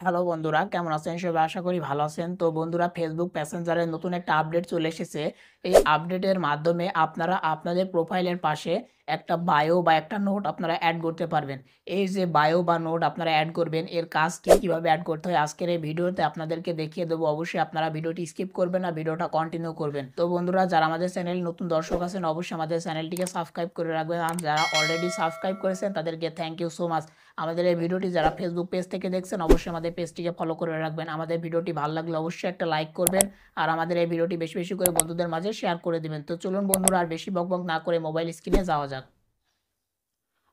Hello বন্ধুরা, কেমন আছেন সবাই? আশা করি ভালো আছেন। তো বন্ধুরা, ফেসবুক মেসেঞ্জারের নতুন একটা আপডেট চলে এসেছে। এই আপডেটের মাধ্যমে আপনারা আপনাদের প্রোফাইলের পাশে একটা বায়ো বা একটা নোট আপনারা এড করতে পারবেন। এই যে বায়ো বা নোট আপনারা এড করবেন, এর কাজ কি, কিভাবে এড করতে হয় আজকের এই ভিডিওতে আপনাদেরকে দেখিয়ে দেবো। অবশ্যই আপনারা ভিডিওটি স্কিপ করবেন না, ভিডিওটা কন্টিনিউ করবেন। তো বন্ধুরা, যারা আমাদের চ্যানেলে নতুন দর্শক আছেন অবশ্যই আমাদের চ্যানেলটিকে সাবস্ক্রাইব করে রাখবেন। আর যারা অলরেডি সাবস্ক্রাইব করেছেন তাদেরকে থ্যাংক ইউ সো মাচ। আমাদের এই ভিডিওটি যারা ফেসবুক পেজ থেকে দেখছেন অবশ্যই আমাদের পেজটিকে ফলো করে রাখবেন। আমাদের ভিডিওটি ভালো লাগলে অবশ্যই একটা লাইক করবেন আর আমাদের এই ভিডিওটি বেশি বেশি করে বন্ধুদের মাঝে শেয়ার করে দিবেন। তো চলুন বন্ধুরা, আর বেশি বকবক না করে মোবাইল স্ক্রিনে যাওয়া যাক।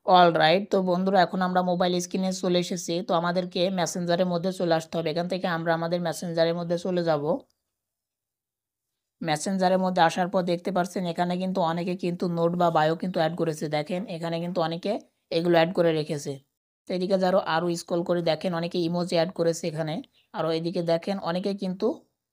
অলরাইট, তো বন্ধুরা, এখন আমরা মোবাইল স্ক্রিনে চলে এসেছি। তো আমাদেরকে মেসেঞ্জারের মধ্যে চলে আসতে হবে। এখান থেকে আমরা আমাদের মেসেঞ্জারের মধ্যে চলে যাব। মেসেঞ্জারের মধ্যে আসার পর দেখতে পাচ্ছেন এখানে কিন্তু অনেকে কিন্তু নোট বা বায়ো কিন্তু অ্যাড করেছে। দেখেন এখানে কিন্তু অনেকে এগুলো অ্যাড করে রেখেছে। তো এদিকে আরও স্ক্রল করে দেখেন অনেকে ইমোজি অ্যাড করেছে এখানে। আরও এদিকে দেখেন অনেকে কিন্তু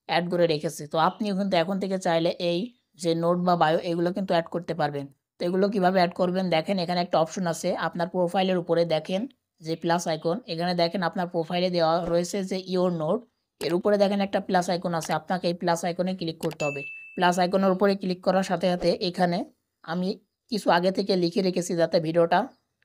অ্যাড করে রেখেছে। তো আপনিও কিন্তু এখন থেকে চাইলে এই যে নোট বা বায়ো এগুলো কিন্তু অ্যাড করতে পারবেন। তো এগুলো কিভাবে অ্যাড করবেন দেখেন, এখানে একটা অপশন আছে আপনার প্রোফাইলের উপরে, দেখেন যে প্লাস আইকন, এখানে দেখেন আপনার প্রোফাইলে দেওয়া রয়েছে যে ইওর নোট। এর উপরে দেখেন একটা প্লাস আইকন আছে, আপনাকে এই প্লাস আইকনে ক্লিক করতে হবে। প্লাস আইকনের উপরে ক্লিক করার সাথে সাথে এখানে আমি কিছু আগে থেকে লিখে রেখেছি যাতে ভিডিওটা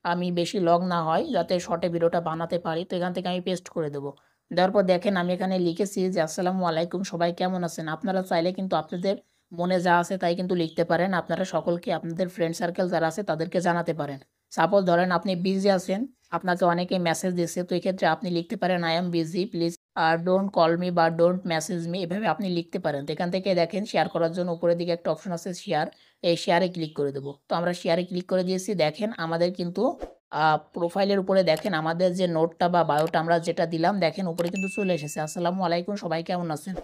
আমি বেশি লং না হয়, যাতে শর্টে ভিডিওটা বানাতে পারি। তো এখান থেকে আমি পেস্ট করে দেবো। দেওয়ার পর দেখেন আমি এখানে লিখেছি যে আসসালামু আলাইকুম, সবাই কেমন আছেন। আপনারা চাইলে কিন্তু আপনাদের মনে যা আছে তাই কিন্তু লিখতে পারেন। আপনারা সকলকে আপনাদের ফ্রেন্ড সার্কেল যারা আছে তাদেরকে জানাতে পারেন। সাপোজ ধরেন আপনি বিজি আছেন, আপনাকে অনেকে মেসেজ দিচ্ছে, তো এক্ষেত্রে আপনি লিখতে পারেন I am busy, please don't call me বা ডোন্ট মেসেজ মি, এভাবে আপনি লিখতে পারেন। তো এখান থেকে দেখেন শেয়ার করার জন্য উপরের দিকে একটা অপশন আছে শেয়ার, এই শেয়ারে ক্লিক করে দেবো। তো আমরা শেয়ারে ক্লিক করে দিয়েছি। দেখেন আমাদের কিন্তু প্রোফাইলের উপরে দেখেন আমাদের যে নোটটা বা বায়োটা আমরা যেটা দিলাম, দেখেন উপরে কিন্তু চলে এসেছে আসসালামু আলাইকুম, সবাই কেমন আছেন।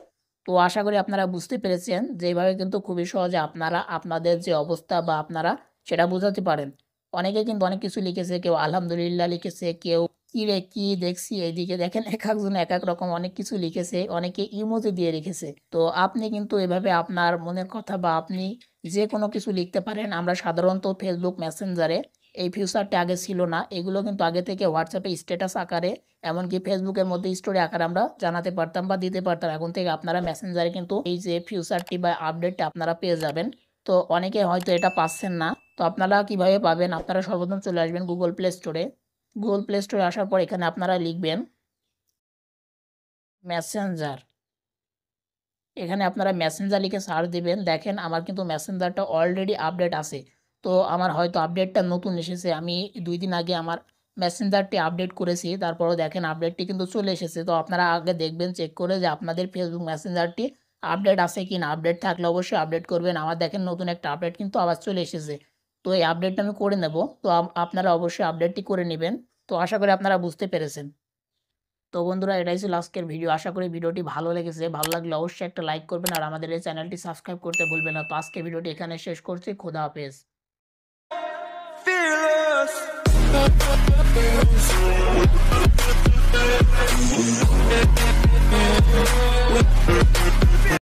তো আশা করি আপনারা বুঝতে পেরেছেন যে এইভাবে কিন্তু খুবই সহজে আপনারা আপনাদের যে অবস্থা বা আপনারা সেটা বোঝাতে পারেন। অনেকে কিন্তু অনেক কিছু লিখেছে, কেউ আলহামদুলিল্লাহ লিখেছে, কেউ কি রে কি দেখছি, এইদিকে দেখেন এক একজন এক এক রকম অনেক কিছু লিখেছে, অনেকে ইমোজি দিয়ে রেখেছে। তো আপনি কিন্তু এভাবে আপনার মনের কথা বা আপনি যে কোনো কিছু লিখতে পারেন। আমরা সাধারণত ফেসবুক মেসেঞ্জারে এই ফিউচারটা আগে ছিল না, এগুলো কিন্তু আগে থেকে হোয়াটসঅ্যাপে স্ট্যাটাস আকারে, এমনকি ফেসবুকের মধ্যে স্টোরি আকারে আমরা জানাতে পারতাম বা দিতে পারতাম। এখন থেকে আপনারা মেসেঞ্জারে কিন্তু এই যে ফিউচারটি বা আপডেটটা আপনারা পেয়ে যাবেন। তো অনেকে হয়তো এটা পাচ্ছেন না। তো আপনারা কিভাবে পাবেন, আপনারা সর্বপ্রথম চলে আসবেন গুগল প্লে স্টোরে। গুগল প্লে স্টোরে আসার পর এখানে আপনারা লিখবেন মেসেঞ্জার। এখানে আপনারা মেসেঞ্জার লিখে সার্চ দিবেন। দেখেন আমার কিন্তু মেসেঞ্জারটা অলরেডি আপডেট আছে। তো আমার হয়তো আপডেটটা নতুন এসেছে, আমি 2 দিন আগে আমার মেসেঞ্জারটি আপডেট করেছি, তারপরেও দেখেন আপডেটটি কিন্তু চলে এসেছে। তো আপনারা আগে দেখবেন চেক করে যে আপনাদের ফেসবুক মেসেঞ্জারটি আপডেট আছে কি না। আপডেট থাকলে অবশ্যই আপডেট করবেন। আমার দেখেন নতুন একটা আপডেট কিন্তু আবার চলে এসেছে। তো এই আপডেটটা আমি করে নেব। তো আপনারা অবশ্যই আপডেটটি করে নেবেন। তো আশা করি আপনারা বুঝতে পেরেছেন। তো বন্ধুরা, এটাই ছিল আজকের ভিডিও। আশা করি ভিডিওটি ভালো লেগেছে। ভালো লাগলে অবশ্যই একটা লাইক করবেন আর আমাদের এই চ্যানেলটি সাবস্ক্রাইব করতে ভুলবেন না। তো আজকের ভিডিওটি এখানে শেষ করছি। খোদা হাফেজ। Fearless.